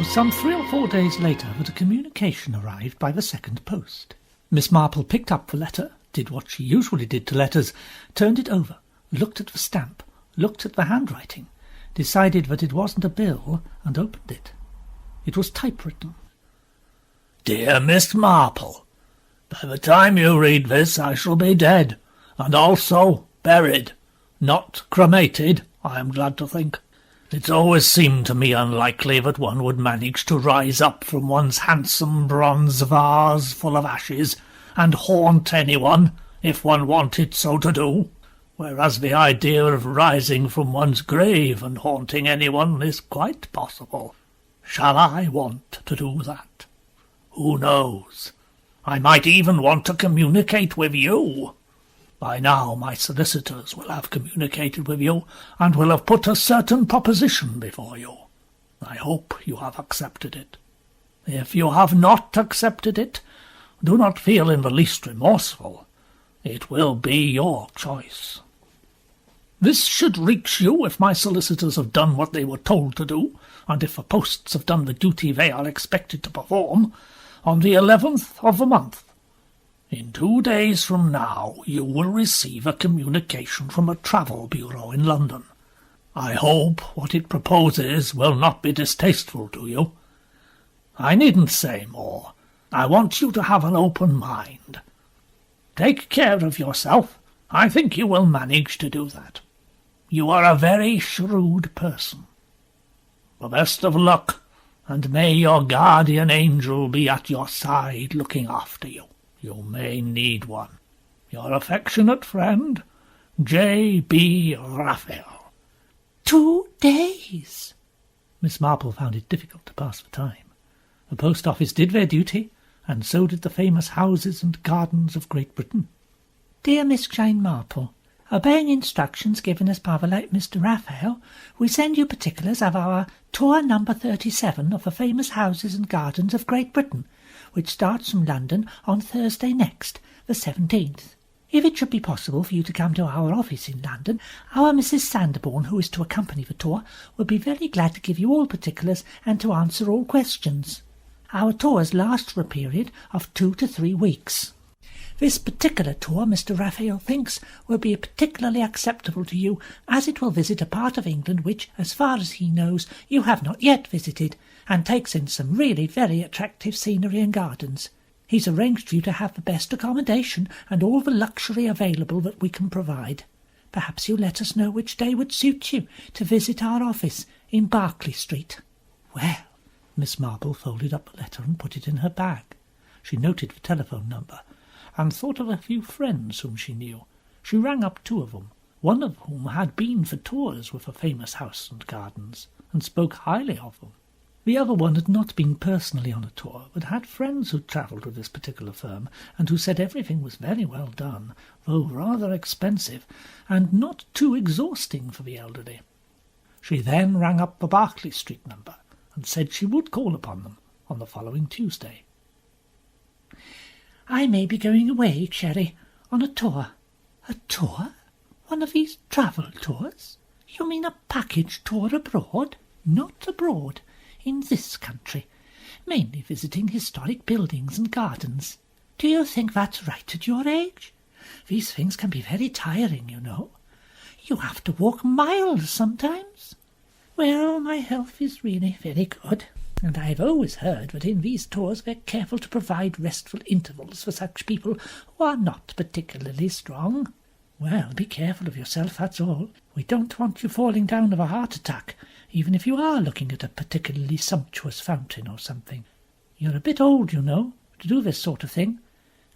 was some 3 or 4 days later that a communication arrived by the second post. Miss Marple picked up the letter, did what she usually did to letters, turned it over, looked at the stamp, looked at the handwriting, decided that it wasn't a bill, and opened it. It was typewritten. Dear Miss Marple, by the time you read this I shall be dead, and also buried. Not cremated, I am glad to think. It's always seemed to me unlikely that one would manage to rise up from one's handsome bronze vase full of ashes and haunt anyone, if one wanted so to do, whereas the idea of rising from one's grave and haunting anyone is quite possible. Shall I want to do that? Who knows? I might even want to communicate with you. By now my solicitors will have communicated with you, and will have put a certain proposition before you. I hope you have accepted it. If you have not accepted it, do not feel in the least remorseful. It will be your choice. This should reach you if my solicitors have done what they were told to do, and if the posts have done the duty they are expected to perform, on the 11th of the month. In 2 days from now you will receive a communication from a travel bureau in London. I hope what it proposes will not be distasteful to you. I needn't say more. I want you to have an open mind. Take care of yourself. I think you will manage to do that. You are a very shrewd person. The best of luck, and may your guardian angel be at your side looking after you. You may need one. Your affectionate friend, J.B. Raphael. 2 days! Miss Marple found it difficult to pass the time. The post office did their duty, and so did the famous houses and gardens of Great Britain. Dear Miss Jane Marple, obeying instructions given us by the late Mr. Raphael, we send you particulars of our tour number 37 of the famous houses and gardens of Great Britain, which starts from London on Thursday next, the 17th. If it should be possible for you to come to our office in London, our Mrs. Sanderbourne, who is to accompany the tour, will be very glad to give you all particulars and to answer all questions. Our tours last for a period of 2 to 3 weeks. This particular tour, Mr. Raphael thinks, will be particularly acceptable to you, as it will visit a part of England which, as far as he knows, you have not yet visited, and takes in some really very attractive scenery and gardens. He's arranged for you to have the best accommodation and all the luxury available that we can provide. Perhaps you'll let us know which day would suit you to visit our office in Berkeley Street. Well, Miss Marple folded up the letter and put it in her bag. She noted the telephone number, and thought of a few friends whom she knew. She rang up 2 of them, one of whom had been for tours with the famous house and gardens, and spoke highly of them. The other one had not been personally on a tour, but had friends who travelled with this particular firm, and who said everything was very well done, though rather expensive, and not too exhausting for the elderly. She then rang up the Berkeley Street number, and said she would call upon them on the following Tuesday. I may be going away, Cherry, on a tour. A tour? One of these travel tours? You mean a package tour abroad? Not abroad. In this country. Mainly visiting historic buildings and gardens. Do you think that's right at your age? These things can be very tiring, you know. You have to walk miles sometimes. Well, my health is really very good, and I've always heard that in these tours they're careful to provide restful intervals for such people who are not particularly strong. Well, be careful of yourself, that's all. We don't want you falling down of a heart attack, even if you are looking at a particularly sumptuous fountain or something. You're a bit old, you know, to do this sort of thing.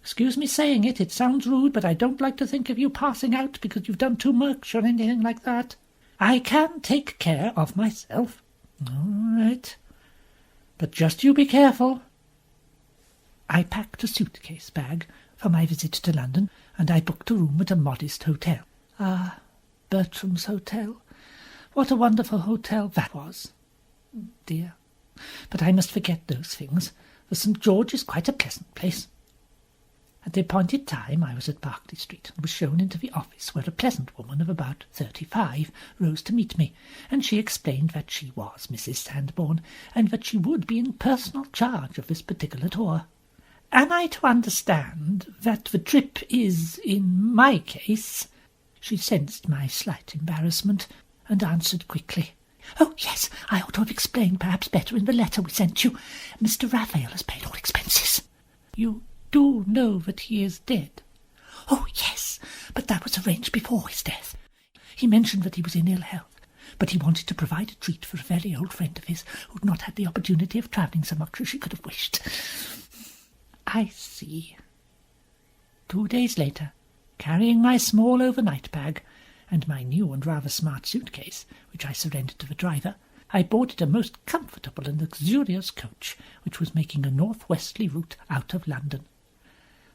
Excuse me saying it, it sounds rude, but I don't like to think of you passing out because you've done too much or anything like that. I can take care of myself. All right. But just you be careful. I packed a suitcase bag for my visit to London, and I booked a room at a modest hotel. Ah, Bertram's Hotel. What a wonderful hotel that was. Dear. But I must forget those things. The St. George is quite a pleasant place. At the appointed time I was at Berkeley Street, and was shown into the office, where a pleasant woman of about 35 rose to meet me, and she explained that she was Mrs. Sanborn, and that she would be in personal charge of this particular tour. Am I to understand that the trip is, in my case? She sensed my slight embarrassment, and answered quickly, "Oh, yes, I ought to have explained perhaps better in the letter we sent you. Mr. Raphael has paid all expenses." "You do know that he is dead?" "Oh, yes, but that was arranged before his death. He mentioned that he was in ill health, but he wanted to provide a treat for a very old friend of his who had not had the opportunity of travelling so much as she could have wished." "I see." 2 days later, carrying my small overnight bag and my new and rather smart suitcase, which I surrendered to the driver, I boarded a most comfortable and luxurious coach, which was making a north-westerly route out of London.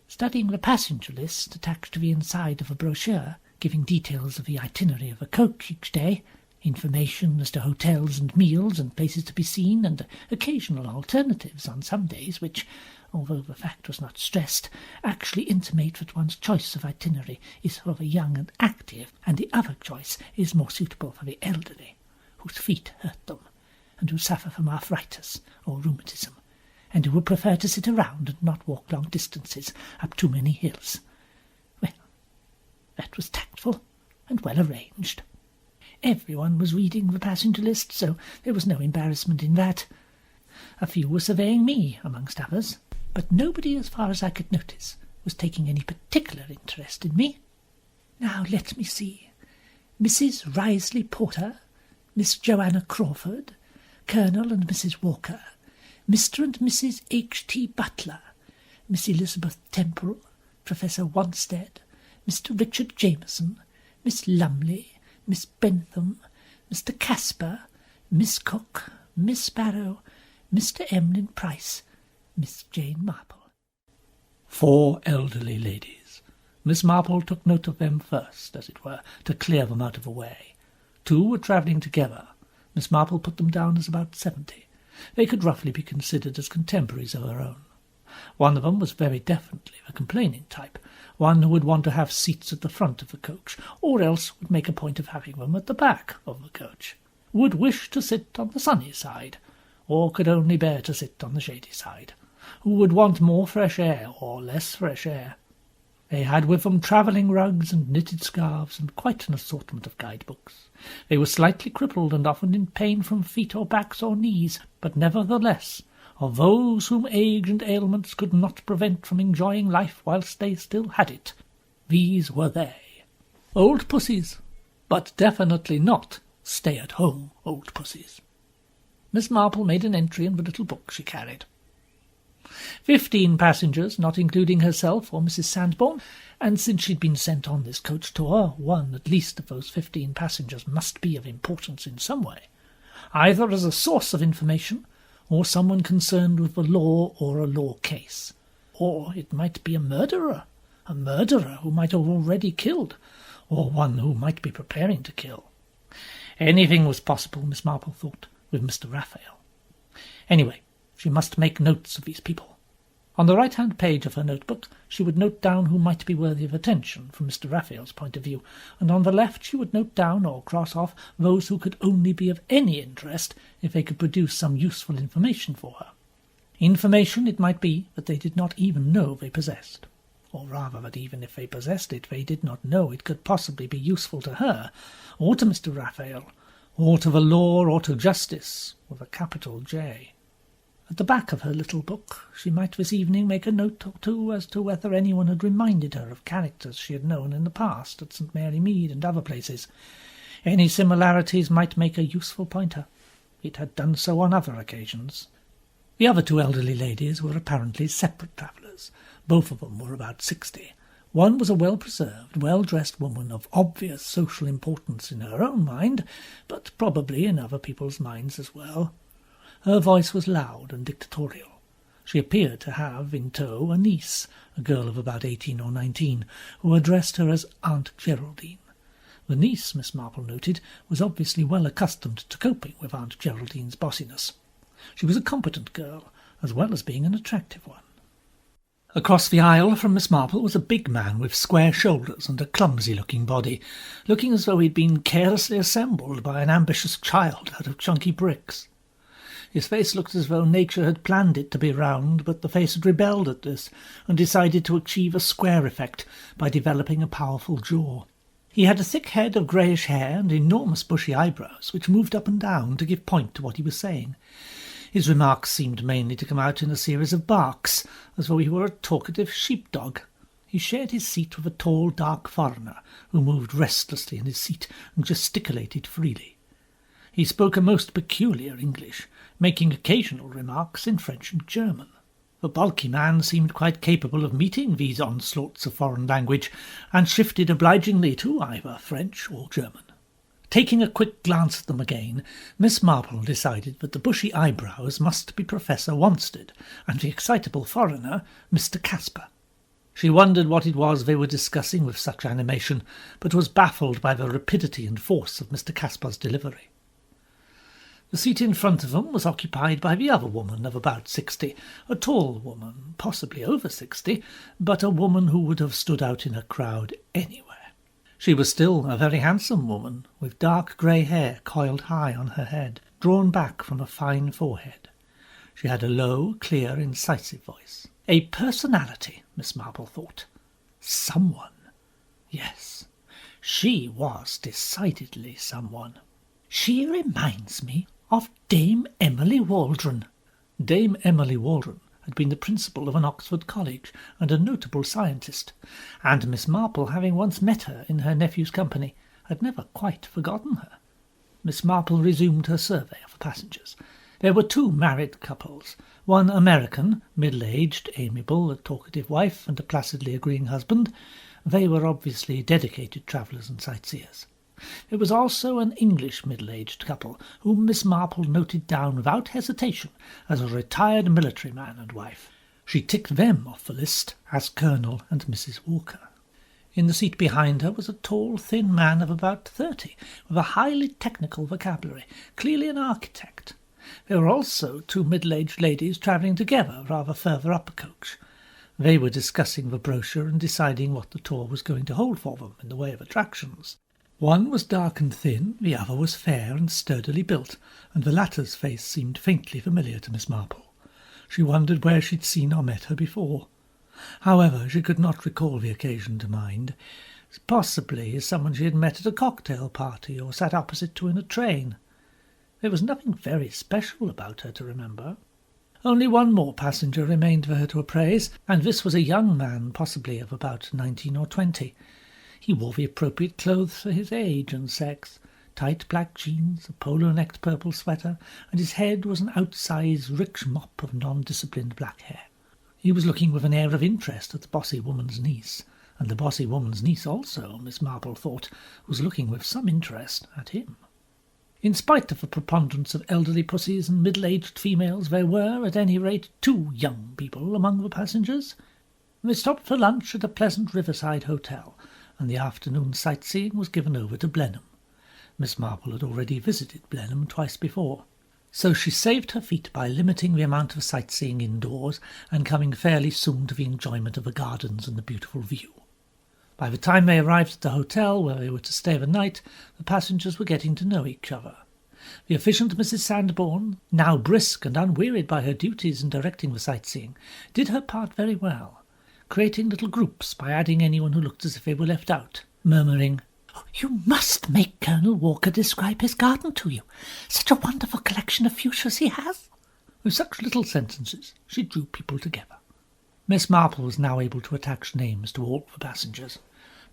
Studying the passenger list attached to the inside of a brochure, giving details of the itinerary of a coach each day, information as to hotels and meals and places to be seen, and occasional alternatives on some days which, although the fact was not stressed, actually intimate that one's choice of itinerary is for the young and active, and the other choice is more suitable for the elderly, whose feet hurt them, and who suffer from arthritis or rheumatism, and who would prefer to sit around and not walk long distances up too many hills. Well, that was tactful and well arranged. Everyone was reading the passenger list, so there was no embarrassment in that. A few were surveying me, amongst others, but nobody, as far as I could notice, was taking any particular interest in me. Now let me see. Mrs. Risley Porter, Miss Joanna Crawford, Colonel and Mrs. Walker, Mr. and Mrs. H.T. Butler, Miss Elizabeth Temple, Professor Wanstead, Mr. Richard Jameson, Miss Lumley, Miss Bentham, Mr. Casper, Miss Cook, Miss Barrow, Mr. Emlyn Price, Miss Jane Marple. 4 elderly ladies. Miss Marple took note of them first, as it were, to clear them out of the way. 2 were travelling together. Miss Marple put them down as about 70. They could roughly be considered as contemporaries of her own. One of them was very definitely the complaining type, one who would want to have seats at the front of the coach, or else would make a point of having them at the back of the coach, would wish to sit on the sunny side, or could only bear to sit on the shady side, who would want more fresh air or less fresh air. They had with them travelling rugs and knitted scarves and quite an assortment of guide-books. They were slightly crippled and often in pain from feet or backs or knees, but nevertheless of those whom age and ailments could not prevent from enjoying life whilst they still had it. These were they. Old pussies, but definitely not stay-at-home old pussies. Miss Marple made an entry in the little book she carried. 15 passengers, not including herself or Mrs. Sanborn, and since she'd been sent on this coach tour, one at least of those 15 passengers must be of importance in some way, either as a source of information, or someone concerned with the law or a law case. Or it might be a murderer who might have already killed, or one who might be preparing to kill. Anything was possible, Miss Marple thought, with Mr. Raphael. Anyway, she must make notes of these people. On the right-hand page of her notebook she would note down who might be worthy of attention from Mr. Raphael's point of view, and on the left she would note down or cross off those who could only be of any interest if they could produce some useful information for her. Information, it might be, that they did not even know they possessed, or rather that even if they possessed it they did not know it could possibly be useful to her, or to Mr. Raphael, or to the law, or to justice, with a capital J. At the back of her little book she might this evening make a note or two as to whether anyone had reminded her of characters she had known in the past at St. Mary Mead and other places. Any similarities might make a useful pointer. It had done so on other occasions. The other 2 elderly ladies were apparently separate travellers. Both of them were about 60. One was a well-preserved, well-dressed woman of obvious social importance in her own mind, but probably in other people's minds as well. Her voice was loud and dictatorial. She appeared to have in tow a niece, a girl of about 18 or 19, who addressed her as Aunt Geraldine. The niece, Miss Marple noted, was obviously well accustomed to coping with Aunt Geraldine's bossiness. She was a competent girl, as well as being an attractive one. Across the aisle from Miss Marple was a big man with square shoulders and a clumsy-looking body, looking as though he'd been carelessly assembled by an ambitious child out of chunky bricks. His face looked as though nature had planned it to be round, but the face had rebelled at this and decided to achieve a square effect by developing a powerful jaw. He had a thick head of greyish hair and enormous bushy eyebrows, which moved up and down to give point to what he was saying. His remarks seemed mainly to come out in a series of barks, as though he were a talkative sheepdog. He shared his seat with a tall, dark foreigner, who moved restlessly in his seat and gesticulated freely. He spoke a most peculiar English, making occasional remarks in French and German. The bulky man seemed quite capable of meeting these onslaughts of foreign language, and shifted obligingly to either French or German. Taking a quick glance at them again, Miss Marple decided that the bushy eyebrows must be Professor Wanstead, and the excitable foreigner Mr. Casper. She wondered what it was they were discussing with such animation, but was baffled by the rapidity and force of Mr. Casper's delivery. The seat in front of them was occupied by the other woman of about 60, a tall woman, possibly over 60, but a woman who would have stood out in a crowd anywhere. She was still a very handsome woman, with dark grey hair coiled high on her head, drawn back from a fine forehead. She had a low, clear, incisive voice. A personality, Miss Marple thought. Someone. Yes, she was decidedly someone. She reminds me of Dame Emily Waldron. Dame Emily Waldron had been the principal of an Oxford college and a notable scientist, and Miss Marple, having once met her in her nephew's company, had never quite forgotten her. Miss Marple resumed her survey of the passengers. There were two married couples, one American, middle-aged, amiable, a talkative wife and a placidly agreeing husband. They were obviously dedicated travellers and sightseers. There was also an English middle-aged couple, whom Miss Marple noted down without hesitation as a retired military man and wife. She ticked them off the list as Colonel and Mrs. Walker. In the seat behind her was a tall, thin man of about 30, with a highly technical vocabulary, clearly an architect. There were also two middle-aged ladies travelling together rather further up a coach. They were discussing the brochure and deciding what the tour was going to hold for them in the way of attractions. One was dark and thin, the other was fair and sturdily built, and the latter's face seemed faintly familiar to Miss Marple. She wondered where she'd seen or met her before. However, she could not recall the occasion to mind. Possibly as someone she had met at a cocktail party or sat opposite to in a train. There was nothing very special about her to remember. Only one more passenger remained for her to appraise, and this was a young man, possibly of about 19 or 20. He wore the appropriate clothes for his age and sex, tight black jeans, a polo-necked purple sweater, and his head was an outsized rich mop of non-disciplined black hair. He was looking with an air of interest at the bossy woman's niece, and the bossy woman's niece also, Miss Marple thought, was looking with some interest at him. In spite of the preponderance of elderly pussies and middle-aged females, there were, at any rate, two young people among the passengers. They stopped for lunch at a pleasant riverside hotel, and the afternoon sightseeing was given over to Blenheim. Miss Marple had already visited Blenheim twice before, so she saved her feet by limiting the amount of sightseeing indoors and coming fairly soon to the enjoyment of the gardens and the beautiful view. By the time they arrived at the hotel where they were to stay the night, the passengers were getting to know each other. The efficient Mrs. Sandbourne, now brisk and unwearied by her duties in directing the sightseeing, did her part very well, creating little groups by adding anyone who looked as if they were left out, murmuring, "You must make Colonel Walker describe his garden to you. Such a wonderful collection of fuchsias he has." With such little sentences she drew people together. Miss Marple was now able to attach names to all the passengers.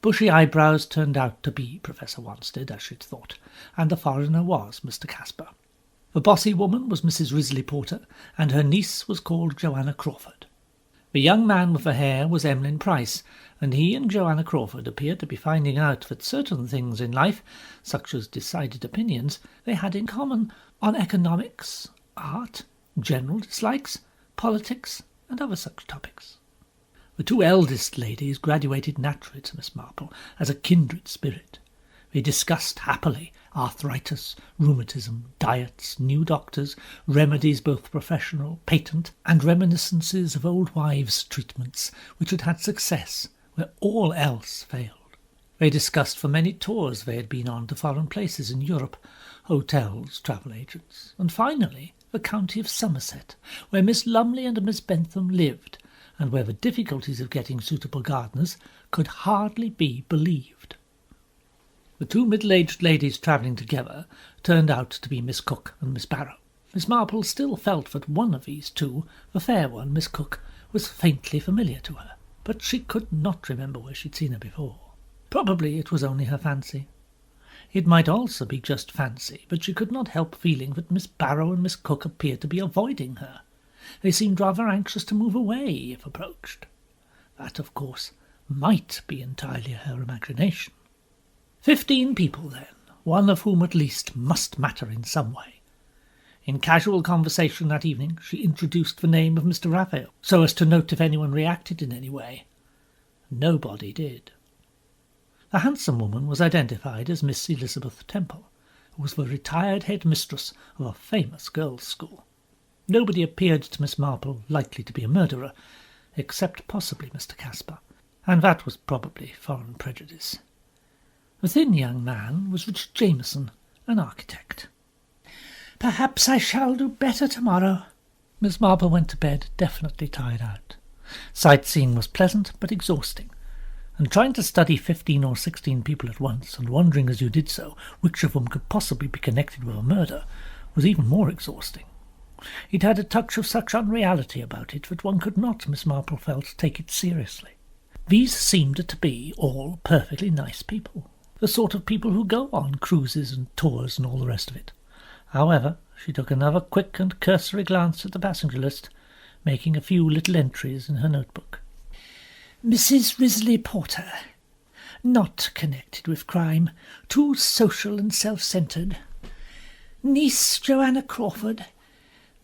Bushy eyebrows turned out to be Professor Wanstead, as she'd thought, and the foreigner was Mr. Casper. The bossy woman was Mrs. Risley Porter, and her niece was called Joanna Crawford. The young man with the hair was Emlyn Price, and he and Joanna Crawford appeared to be finding out that certain things in life, such as decided opinions, they had in common on economics, art, general dislikes, politics, and other such topics. The two eldest ladies graduated naturally to Miss Marple as a kindred spirit. They discussed happily Arthritis, rheumatism, diets, new doctors, remedies both professional, patent, and reminiscences of old wives' treatments which had had success where all else failed. They discussed for many tours they had been on to foreign places in Europe, hotels, travel agents, and finally the county of Somerset, where Miss Lumley and Miss Bentham lived, and where the difficulties of getting suitable gardeners could hardly be believed. The two middle-aged ladies travelling together turned out to be Miss Cook and Miss Barrow. Miss Marple still felt that one of these two, the fair one, Miss Cook, was faintly familiar to her, but she could not remember where she'd seen her before. Probably it was only her fancy. It might also be just fancy, but she could not help feeling that Miss Barrow and Miss Cook appeared to be avoiding her. They seemed rather anxious to move away if approached. That, of course, might be entirely her imagination. 15 people, then, one of whom at least must matter in some way. In casual conversation that evening she introduced the name of Mr. Raphael, so as to note if anyone reacted in any way. Nobody did. The handsome woman was identified as Miss Elizabeth Temple, who was the retired head mistress of a famous girls' school. Nobody appeared to Miss Marple likely to be a murderer, except possibly Mr. Caspar, and that was probably foreign prejudice. The thin young man was Richard Jameson, an architect. "Perhaps I shall do better tomorrow." Miss Marple went to bed definitely tired out. Sightseeing was pleasant but exhausting, and trying to study 15 or 16 people at once, and wondering as you did so which of them could possibly be connected with a murder, was even more exhausting. It had a touch of such unreality about it that one could not, Miss Marple felt, take it seriously. These seemed to be all perfectly nice people, the sort of people who go on cruises and tours and all the rest of it. However, she took another quick and cursory glance at the passenger list, making a few little entries in her notebook. Mrs. Risley Porter, not connected with crime, too social and self-centred. Niece Joanna Crawford,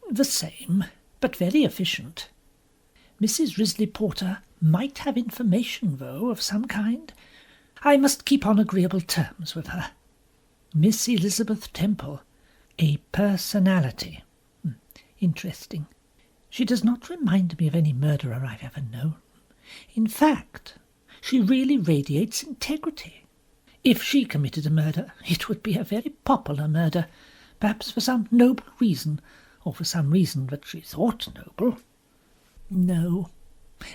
the same, but very efficient. Mrs. Risley Porter might have information, though, of some kind. I must keep on agreeable terms with her. Miss Elizabeth Temple, a personality. Interesting. She does not remind me of any murderer I've ever known. In fact, she really radiates integrity. If she committed a murder, it would be a very popular murder, perhaps for some noble reason, or for some reason that she thought noble. No,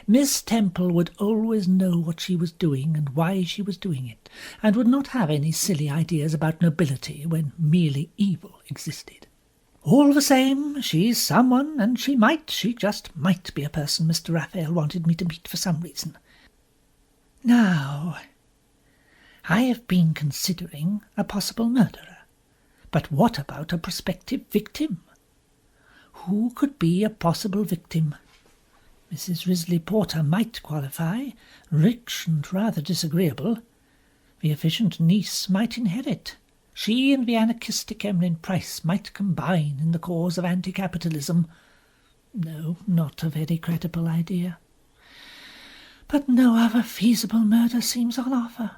Miss Temple would always know what she was doing and why she was doing it, and would not have any silly ideas about nobility when merely evil existed. All the same, she's someone, and she just might be a person Mr. Raphael wanted me to meet for some reason. Now, I have been considering a possible murderer, but what about a prospective victim? Who could be a possible victim? Mrs. Risley Porter might qualify, rich and rather disagreeable. The efficient niece might inherit. She and the anarchistic Emmeline Price might combine in the cause of anti-capitalism. No, not a very credible idea. But no other feasible murder seems on offer.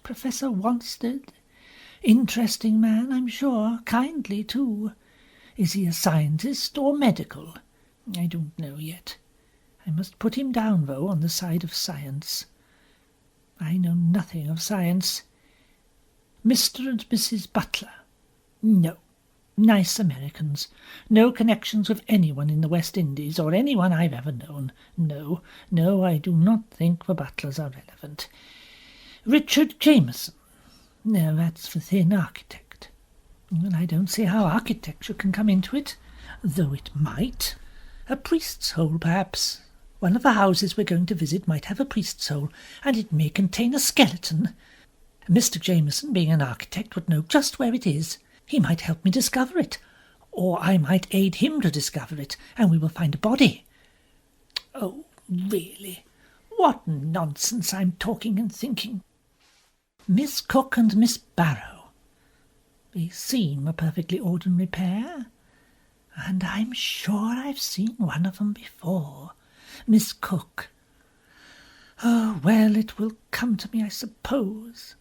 Professor Wanstead, interesting man, I'm sure, kindly too. Is he a scientist or medical? I don't know yet. I must put him down, though, on the side of science. I know nothing of science. Mr. and Mrs. Butler? No. Nice Americans. No connections with anyone in the West Indies, or anyone I've ever known. No, I do not think the Butlers are relevant. Richard Jameson? No, that's the thin architect. Well, I don't see how architecture can come into it, though it might. A priest's hole, perhaps. One of the houses we're going to visit might have a priest's hole, and it may contain a skeleton. Mr. Jameson, being an architect, would know just where it is. He might help me discover it, or I might aid him to discover it, and we will find a body. Oh, really? What nonsense I'm talking and thinking. Miss Cook and Miss Barrow. They seem a perfectly ordinary pair, and I'm sure I've seen one of them before. Miss Cook. Oh, well, it will come to me, I suppose.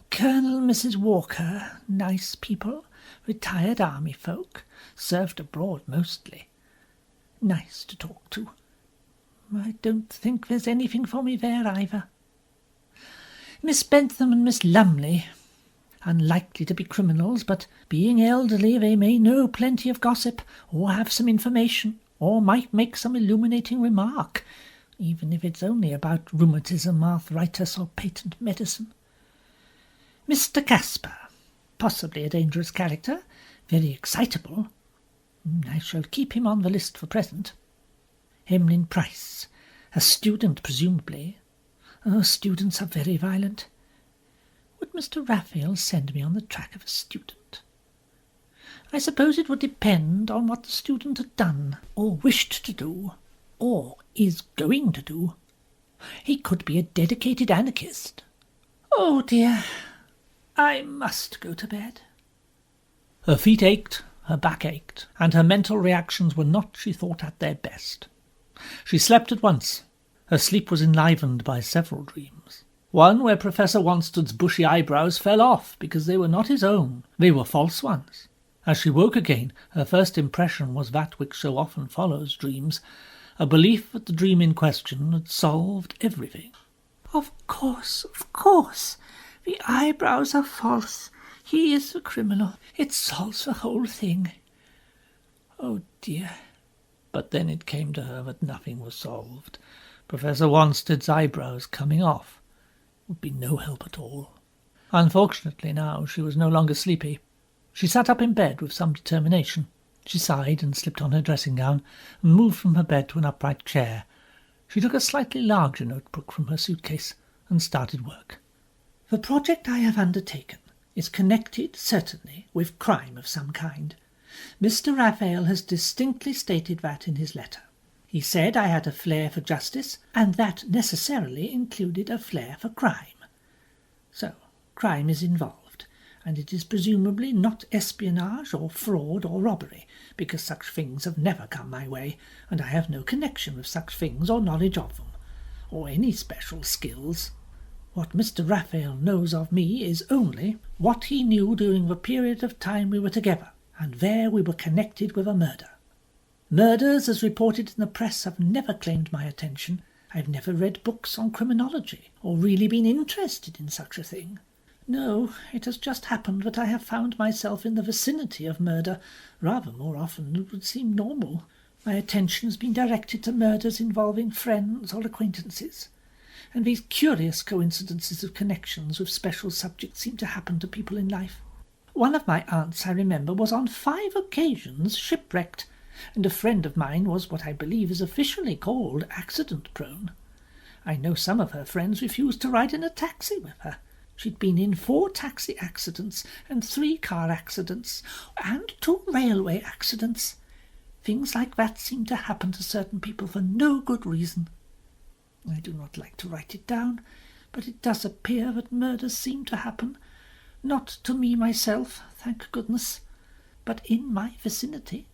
Colonel and Mrs. Walker, nice people, retired army folk, served abroad mostly. Nice to talk to. I don't think there's anything for me there either. Miss Bentham and Miss Lumley, unlikely to be criminals, but being elderly they may know plenty of gossip, or have some information, or might make some illuminating remark, even if it's only about rheumatism, arthritis, or patent medicine. Mr. Casper, possibly a dangerous character, very excitable. I shall keep him on the list for present. Emlyn Price, a student presumably. Oh, students are very violent. Would Mr. Raphael send me on the track of a student? I suppose it would depend on what the student had done, or wished to do, or is going to do. He could be a dedicated anarchist. Oh dear, I must go to bed. Her feet ached, her back ached, and her mental reactions were not, she thought, at their best. She slept at once. Her sleep was enlivened by several dreams. One where Professor Wanstead's bushy eyebrows fell off because they were not his own. They were false ones. As she woke again, her first impression was that which so often follows dreams, a belief that the dream in question had solved everything. Of course, the eyebrows are false. He is the criminal. It solves the whole thing. Oh dear. But then it came to her that nothing was solved. Professor Wanstead's eyebrows coming off would be no help at all. Unfortunately now she was no longer sleepy. She sat up in bed with some determination. She sighed and slipped on her dressing-gown and moved from her bed to an upright chair. She took a slightly larger notebook from her suitcase and started work. The project I have undertaken is connected, certainly, with crime of some kind. Mr. Raphael has distinctly stated that in his letter. He said I had a flair for justice, and that necessarily included a flair for crime. So, crime is involved, and it is presumably not espionage or fraud or robbery, because such things have never come my way, and I have no connection with such things or knowledge of them, or any special skills. What Mr. Raphael knows of me is only what he knew during the period of time we were together, and there we were connected with a murder. Murders, as reported in the press, have never claimed my attention. I have never read books on criminology, or really been interested in such a thing. No, it has just happened that I have found myself in the vicinity of murder, rather more often than it would seem normal. My attention has been directed to murders involving friends or acquaintances, and these curious coincidences of connections with special subjects seem to happen to people in life. One of my aunts, I remember, was on 5 occasions shipwrecked, and a friend of mine was what I believe is officially called accident-prone. I know some of her friends refused to ride in a taxi with her. She'd been in 4 taxi accidents and 3 car accidents and 2 railway accidents. Things like that seem to happen to certain people for no good reason. I do not like to write it down, but it does appear that murders seem to happen, not to me myself, thank goodness, but in my vicinity.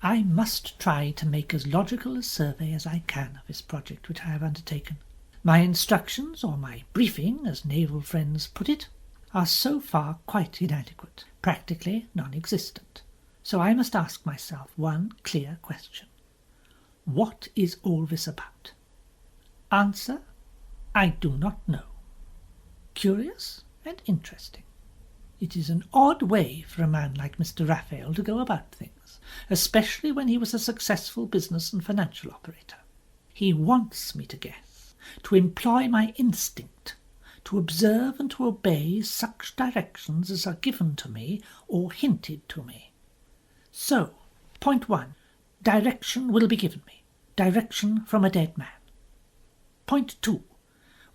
I must try to make as logical a survey as I can of this project which I have undertaken. My instructions, or my briefing, as naval friends put it, are so far quite inadequate, practically non-existent. So I must ask myself one clear question. What is all this about? Answer, I do not know. Curious and interesting. It is an odd way for a man like Mr. Raphael to go about things, especially when he was a successful business and financial operator. He wants me to guess, to employ my instinct, to observe and to obey such directions as are given to me or hinted to me. So, point 1, direction will be given me, direction from a dead man. Point 2,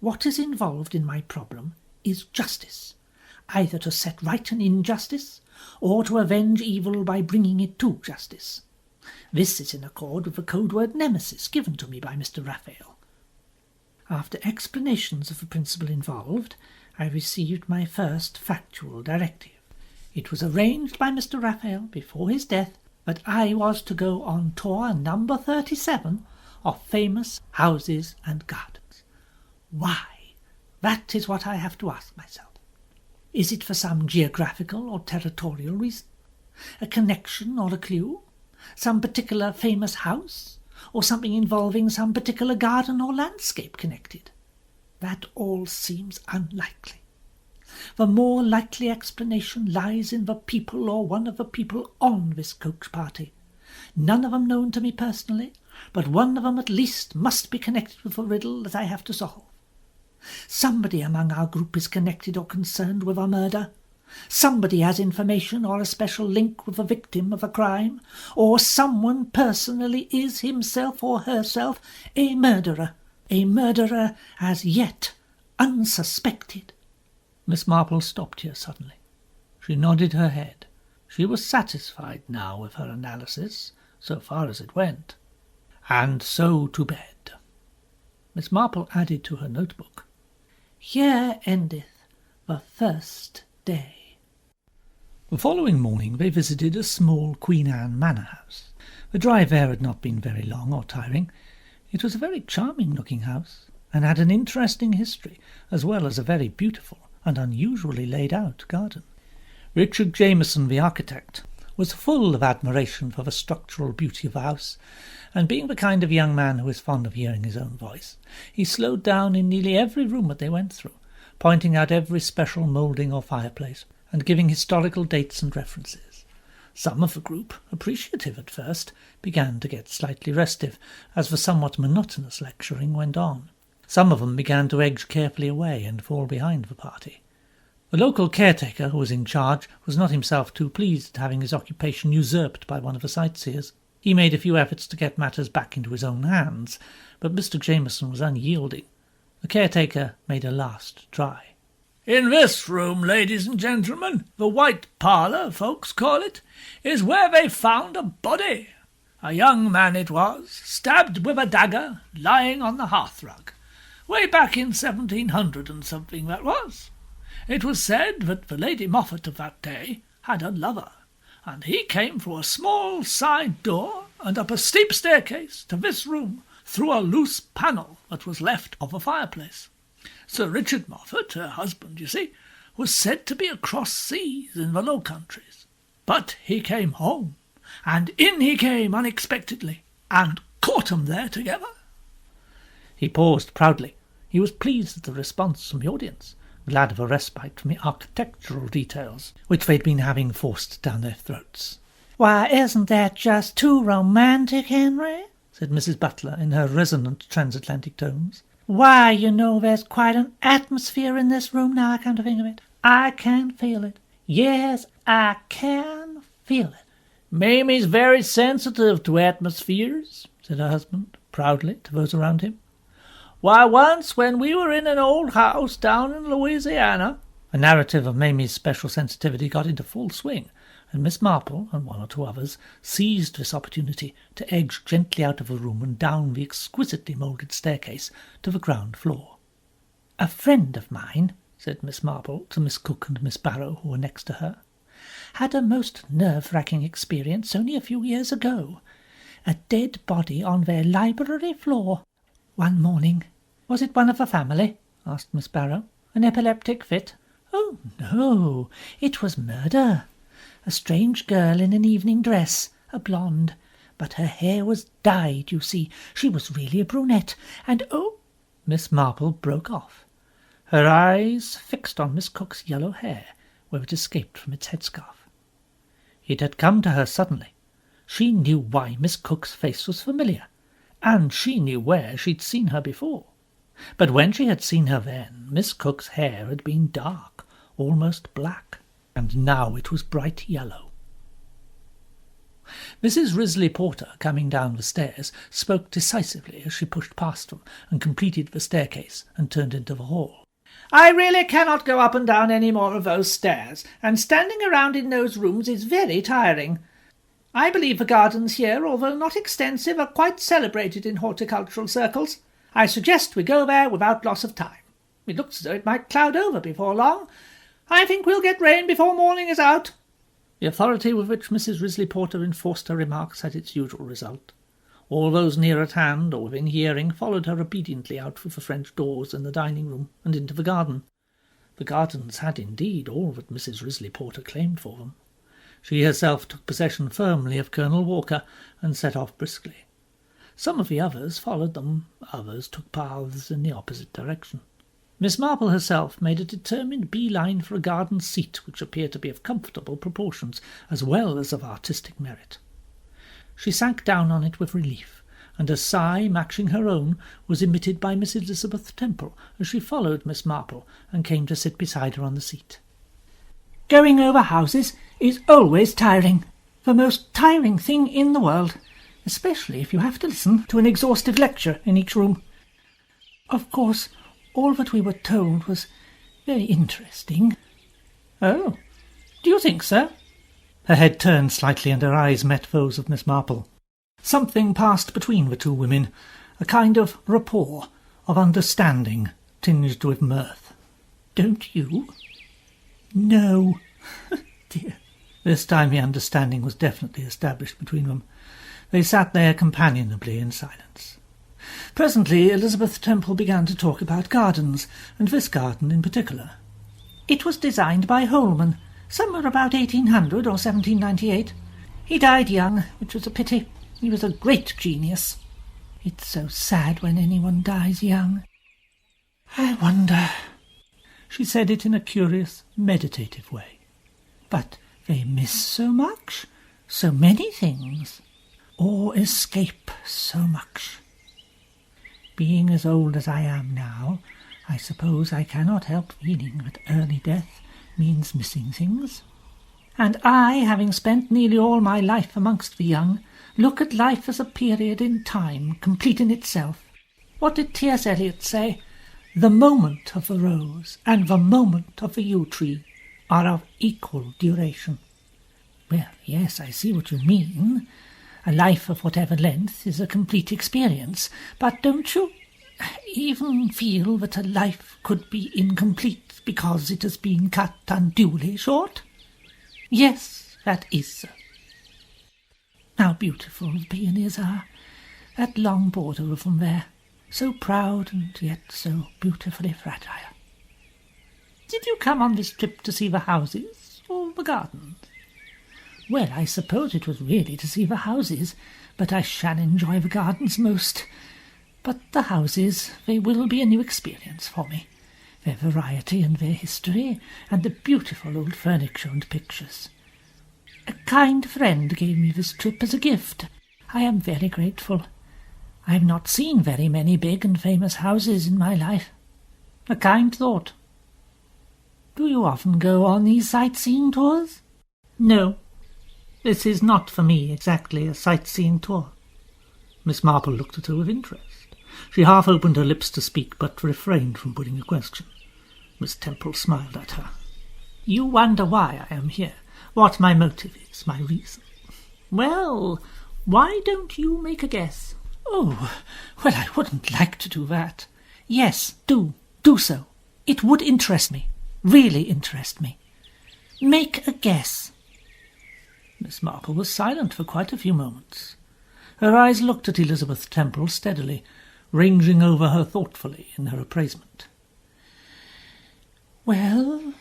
what is involved in my problem is justice, either to set right an injustice, or to avenge evil by bringing it to justice. This is in accord with the code word Nemesis given to me by Mr. Raphael. After explanations of the principle involved, I received my first factual directive. It was arranged by Mr. Raphael before his death that I was to go on tour number 37 of famous houses and gardens. Why? That is what I have to ask myself. Is it for some geographical or territorial reason? A connection or a clue? Some particular famous house? Or something involving some particular garden or landscape connected? That all seems unlikely. The more likely explanation lies in the people or one of the people on this coach party. None of them known to me personally, but one of them at least must be connected with the riddle that I have to solve. Somebody among our group is connected or concerned with a murder. Somebody has information or a special link with the victim of a crime, or someone personally is himself or herself a murderer as yet unsuspected. Miss Marple stopped here suddenly. She nodded her head. She was satisfied now with her analysis, so far as it went. And so to bed. Miss Marple added to her notebook, Here endeth the first day. The following morning they visited a small Queen Anne manor house. The drive there had not been very long or tiring. It was a very charming-looking house, and had an interesting history, as well as a very beautiful and unusually laid-out garden. Richard Jameson, the architect, was full of admiration for the structural beauty of the house, and being the kind of young man who is fond of hearing his own voice, he slowed down in nearly every room that they went through, pointing out every special moulding or fireplace, and giving historical dates and references. Some of the group, appreciative at first, began to get slightly restive, as the somewhat monotonous lecturing went on. Some of them began to edge carefully away and fall behind the party. The local caretaker, who was in charge, was not himself too pleased at having his occupation usurped by one of the sightseers. He made a few efforts to get matters back into his own hands, but Mr. Jameson was unyielding. The caretaker made a last try. In this room, ladies and gentlemen, the white parlour, folks call it, is where they found a body. A young man it was, stabbed with a dagger, lying on the hearthrug. Way back in 1700 and something that was. It was said that the Lady Moffat of that day had a lover, and he came through a small side door and up a steep staircase to this room through a loose panel that was left of a fireplace. Sir Richard Moffat, her husband, you see, was said to be across seas in the Low Countries. But he came home, and in he came unexpectedly, and caught 'em there together. He paused proudly. He was pleased at the response from the audience, glad of a respite from the architectural details which they'd been having forced down their throats. Why, isn't that just too romantic, Henry? Said Mrs. Butler in her resonant transatlantic tones. Why, you know, there's quite an atmosphere in this room now I come to think of it. I can feel it. Yes, I can feel it. Mamie's very sensitive to atmospheres, said her husband, proudly, to those around him. Why, once when we were in an old house down in Louisiana— A narrative of Mamie's special sensitivity got into full swing, and Miss Marple and one or two others seized this opportunity to edge gently out of the room and down the exquisitely moulded staircase to the ground floor. A friend of mine, said Miss Marple to Miss Cook and Miss Barrow, who were next to her, had a most nerve-wracking experience only a few years ago. A dead body on their library floor. One morning. Was it one of the family? Asked Miss Barrow. An epileptic fit? Oh, no, it was murder. A strange girl in an evening dress, a blonde, but her hair was dyed, you see. She was really a brunette, and oh— Miss Marple broke off, her eyes fixed on Miss Cook's yellow hair, where it escaped from its headscarf. It had come to her suddenly. She knew why Miss Cook's face was familiar, and she knew where she'd seen her before. But when she had seen her then, Miss Cook's hair had been dark, almost black, and now it was bright yellow. Mrs. Risley Porter, coming down the stairs, spoke decisively as she pushed past them and completed the staircase and turned into the hall. I really cannot go up and down any more of those stairs, and standing around in those rooms is very tiring. I believe the gardens here, although not extensive, are quite celebrated in horticultural circles. I suggest we go there without loss of time. It looks as though it might cloud over before long. I think we'll get rain before morning is out. The authority with which Mrs. Risley Porter enforced her remarks had its usual result. All those near at hand or within hearing followed her obediently out through the French doors in the dining-room and into the garden. The gardens had indeed all that Mrs. Risley Porter claimed for them. She herself took possession firmly of Colonel Walker and set off briskly. Some of the others followed them, others took paths in the opposite direction. Miss Marple herself made a determined bee-line for a garden seat which appeared to be of comfortable proportions as well as of artistic merit. She sank down on it with relief, and a sigh matching her own was emitted by Miss Elizabeth Temple as she followed Miss Marple and came to sit beside her on the seat. Going over houses is always tiring, the most tiring thing in the world, especially if you have to listen to an exhaustive lecture in each room. Of course, all that we were told was very interesting. Oh, do you think so? Her head turned slightly and her eyes met those of Miss Marple. Something passed between the two women, a kind of rapport, of understanding, tinged with mirth. Don't you? No. Dear. This time the understanding was definitely established between them. They sat there companionably in silence. Presently Elizabeth Temple began to talk about gardens, and this garden in particular. It was designed by Holman, somewhere about 1800 or 1798. He died young, which was a pity. He was a great genius. It's so sad when anyone dies young. I wonder. She said it in a curious, meditative way. But they miss so much, so many things, or escape so much. Being as old as I am now, I suppose I cannot help feeling that early death means missing things. And I, having spent nearly all my life amongst the young, look at life as a period in time, complete in itself. What did T.S. Eliot say? The moment of the rose and the moment of the yew tree are of equal duration. Well, yes, I see what you mean. A life of whatever length is a complete experience, but don't you even feel that a life could be incomplete because it has been cut unduly short? Yes, that is so. How beautiful the peonies are, that long border of them there, so proud and yet so beautifully fragile. Did you come on this trip to see the houses or the gardens? Well, I suppose it was really to see the houses, but I shall enjoy the gardens most. But the houses, they will be a new experience for me. Their variety and their history, and the beautiful old furniture and pictures. A kind friend gave me this trip as a gift. I am very grateful. I have not seen very many big and famous houses in my life. A kind thought. Do you often go on these sightseeing tours? No. This is not for me exactly a sightseeing tour. Miss Marple looked at her with interest. She half opened her lips to speak, but refrained from putting a question. Miss Temple smiled at her. You wonder why I am here, what my motive is, my reason. Well, why don't you make a guess? Oh, well, I wouldn't like to do that. Yes, do so. It would interest me, really interest me. Make a guess. Miss Marple was silent for quite a few moments. Her eyes looked at Elizabeth Temple steadily, ranging over her thoughtfully in her appraisement. Well,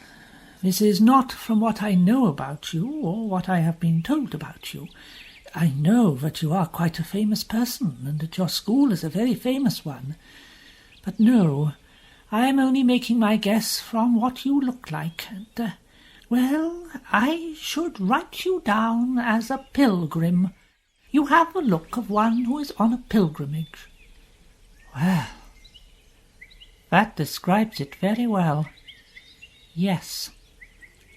this is not from what I know about you or what I have been told about you. I know that you are quite a famous person and that your school is a very famous one. But no, I am only making my guess from what you look like. And, well, I should write you down as a pilgrim. You have the look of one who is on a pilgrimage. Well, that describes it very well. Yes,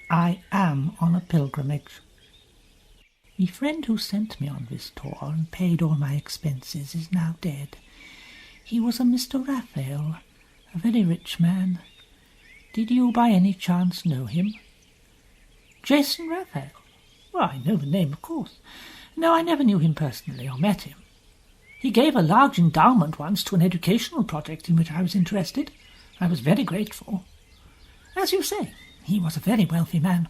I am on a pilgrimage. The friend who sent me on this tour and paid all my expenses is now dead. He was a Mr. Raphael, a very rich man. Did you by any chance know him? Jason Raphael? Well, I know the name, of course. No, I never knew him personally or met him. He gave a large endowment once to an educational project in which I was interested. I was very grateful. As you say, he was a very wealthy man.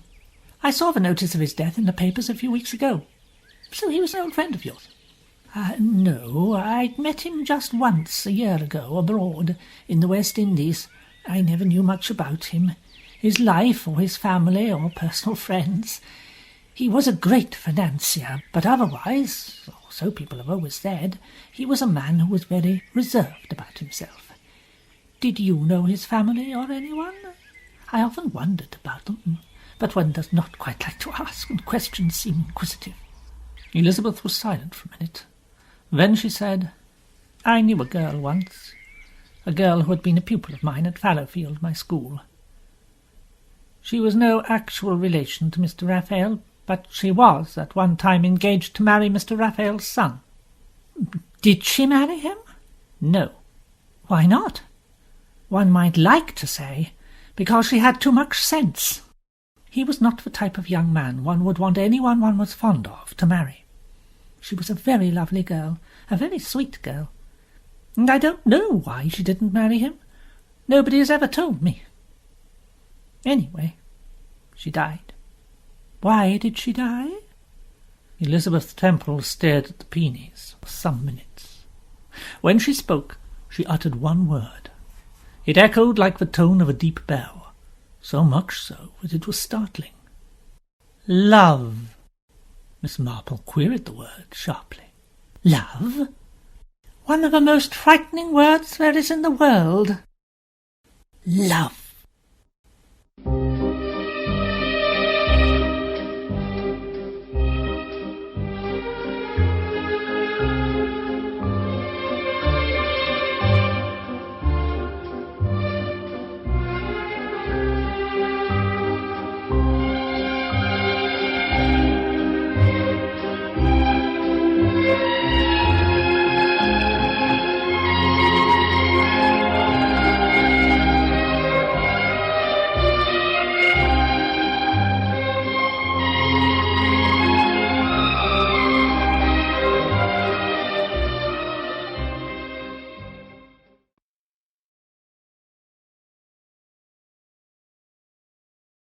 I saw the notice of his death in the papers a few weeks ago. So he was an old friend of yours? No, I'd met him just once a year ago abroad in the West Indies. I never knew much about him. his life or his family or personal friends. He was a great financier, but otherwise, or so people have always said, he was a man who was very reserved about himself. Did you know his family or anyone? I often wondered about them, but one does not quite like to ask when questions seem inquisitive. Elizabeth was silent for a minute. Then she said, I knew a girl once, a girl who had been a pupil of mine at Fallowfield, my school. She was no actual relation to Mr. Raphael, but she was at one time engaged to marry Mr. Raphael's son. Did she marry him? No. Why not? One might like to say, because she had too much sense. He was not the type of young man one would want anyone one was fond of to marry. She was a very lovely girl, a very sweet girl, and I don't know why she didn't marry him. Nobody has ever told me. Anyway, she died. Why did she die? Elizabeth Temple stared at the peonies for some minutes. When she spoke, she uttered one word. It echoed like the tone of a deep bell, so much so that it was startling. Love. Miss Marple queried the word sharply. Love? One of the most frightening words there is in the world. Love.